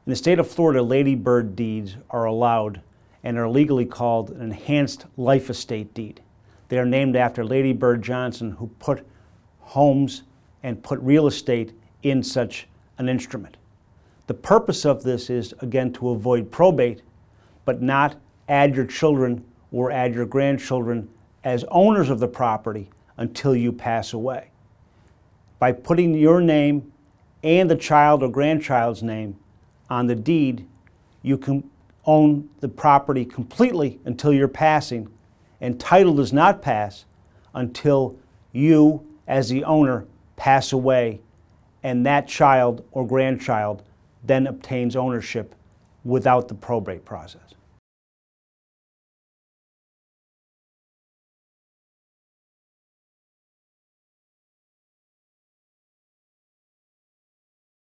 In the state of Florida, ladybird deeds are allowed and are legally called an enhanced life estate deed. They are named after Lady Bird Johnson, who put homes and put real estate in such an instrument. The purpose of this is, again, to avoid probate, but not add your children or add your grandchildren as owners of the property until you pass away. By putting your name and the child or grandchild's name on the deed, you can own the property completely until your passing, and title does not pass until you, as the owner, pass away, and that child or grandchild then obtains ownership without the probate process.